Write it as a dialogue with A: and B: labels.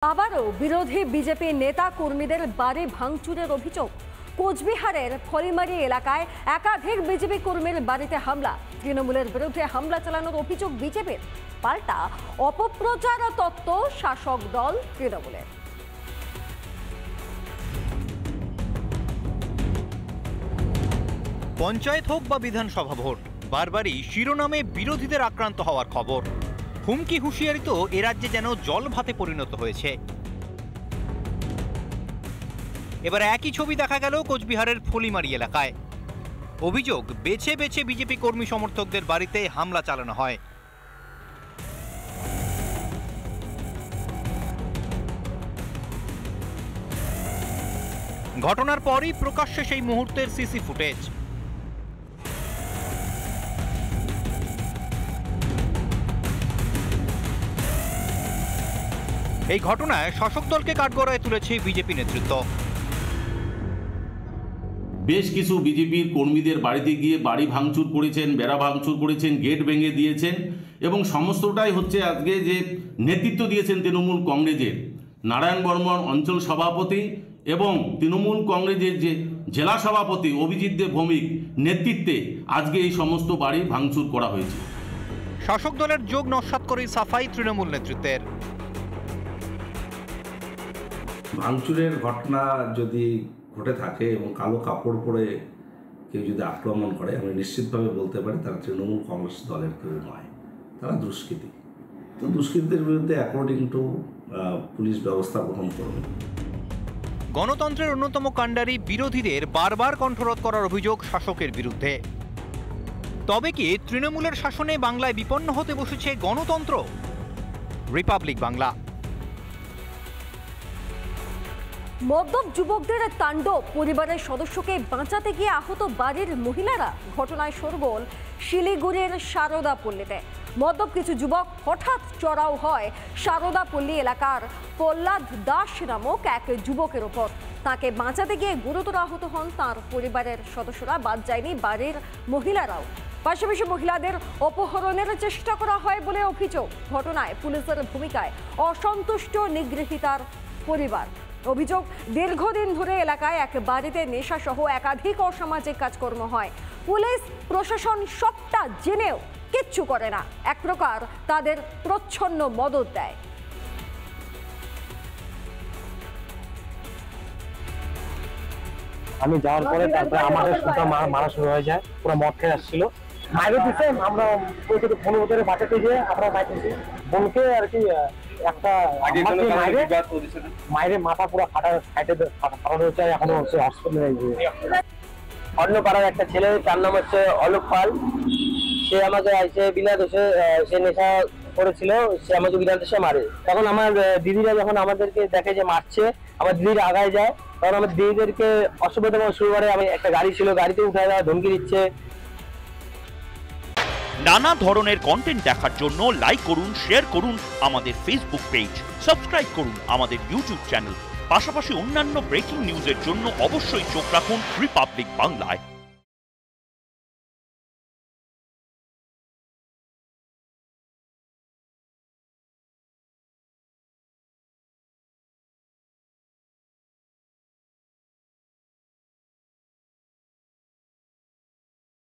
A: আবারও বিরোধী বিজেপি নেতা কর্মীদের বাড়ি ভাঙচুরের অভিযোগ। কোচবিহারের ফলিমারি এলাকায় একাধিক বিজেপি কর্মীর বাড়িতে হামলা। তৃণমূলের বিরুদ্ধে হামলা চালানোর অভিযোগ বিজেপির, পাল্টা অপপ্রচার তত্ত্ব শাসক দল তৃণমূলের।
B: পঞ্চায়েত হোক বা বিধানসভা ভোট, বারবারই শিরোনামে বিরোধীদের আক্রান্ত হওয়ার খবর। হুমকি হুঁশিয়ারি তো এ রাজ্যে যেন জল ভাতে পরিণত হয়েছে। এবার একই ছবি দেখা গেল কোচবিহারের ফলিমারি এলাকায়। অভিযোগ, বেছে বেছে বিজেপি কর্মী সমর্থকদের বাড়িতে হামলা চালানো হয়। ঘটনার পরই প্রকাশ্যে সেই মুহূর্তের সিসি ফুটেজ। এই ঘটনায় শাসক দলকে কাঠগড়ায় তুলেছে বিজেপি নেতৃত্ব।
C: বেশ কিছু বিজেপির কর্মীদের বাড়িতে গিয়ে বাড়ি ভাঙচুর করেছেন, বেড়া ভাঙচুর করেছেন, গেট ভেঙে দিয়েছেন এবং সমস্তটাই হচ্ছে আজকে যে নেতৃত্ব দিয়েছেন তৃণমূল কংগ্রেসের নারায়ণ বর্মন অঞ্চল সভাপতি এবং তৃণমূল কংগ্রেসের যে জেলা সভাপতি অভিজিৎ দেব ভৌমিক নেতৃত্বে আজকে এই সমস্ত বাড়ি ভাঙচুর করা হয়েছে।
B: শাসক দলের যোগ নস্যাৎ করে সাফাই তৃণমূল নেতৃত্বের।
D: ভাঙচুরের ঘটনা যদি ঘটে থাকে এবং কালো কাপড় পরে কেউ যদি আক্রমণ করে, আমি নিশ্চিতভাবে বলতে পারি তারা তৃণমূল কংগ্রেস দলের কেউ নয়, তারা দুষ্কৃতী। তো দুষ্কৃতীদের বিরুদ্ধে অ্যাকর্ডিং টু পুলিশ ব্যবস্থা গ্রহণ করবে।
B: গণতন্ত্রের অন্যতম কাণ্ডারি বিরোধীদের বারবার কণ্ঠরোধ করার অভিযোগ শাসকের বিরুদ্ধে। তবে কি তৃণমূলের শাসনে বাংলায় বিপন্ন হতে বসেছে গণতন্ত্র? রিপাবলিক বাংলা।
A: মদ্যপ যুবকদের তাণ্ডব, পরিবারের সদস্যকে বাঁচাতে গিয়ে আহত বাড়ির মহিলারা। ঘটনায় শোরগোল শিলিগুড়ির সারদাপল্লীতে। মদ্যপ কিছু যুবক হঠাৎ চড়াও হয় সারদাপল্লী এলাকার প্রহ্লাদ দাস নামক এক যুবকের ওপর। তাকে বাঁচাতে গিয়ে গুরুতর আহত হন তার পরিবারের সদস্যরা, বাদ যায়নি বাড়ির মহিলারাও। পাশাপাশি মহিলাদের অপহরণের চেষ্টা করা হয় বলে অভিযোগ। ঘটনায় পুলিশের ভূমিকায় অসন্তুষ্ট নিগৃহীতার পরিবার। অভিযোগ, দীর্ঘদিন ধরে এলাকায় এক বাড়িতে নেশাসহ একাধিক অসামাজিক কাজকর্ম হয়। পুলিশ প্রশাসন সবটা জেনেও কিচ্ছু করে না, এক প্রকার তাদের প্রচ্ছন্ন মদত দেয়।
E: আমি যাওয়ার পরে তারপরে আমাদের সুতা মারা শুরু হয়ে যায়। পুরো মদ খেয়ে আসছিল, মাইরে দিচ্ছে। আমরা ফোন ওদের বাঁচাতে গিয়ে আমরা বাইতেছি বোনকে আর কি একটা মাইরে মাথা পুরো ফাটানো হচ্ছে। এখনো হচ্ছে হসপিটালে। অন্য পাড়ার একটা ছেলে, তার নাম হচ্ছে অলোক পাল। সে আমাকে আইসে বিনা দোষে, সে নেশা করেছিল, সে আমাকে বিনা দোষে মারে। তখন আমার দিদিরা যখন আমাদেরকে দেখে যে মারছে, আমার দিদিরা আগায় যায়। তখন আমার দিদিদেরকে অসভ্যতা শুরু করে। আমি একটা গাড়ি ছিল, গাড়িতে উঠে যাওয়া, ধমকি দিচ্ছে।
F: নানা ধরনের কন্টেন্ট দেখার জন্য লাইক করুন, শেয়ার করুন আমাদের ফেসবুক পেজ, সাবস্ক্রাইব করুন আমাদের ইউটিউব চ্যানেল। পাশাপাশি অন্যান্য ব্রেকিং নিউজের জন্য অবশ্যই চোখ রাখুন রিপাবলিক বাংলায়।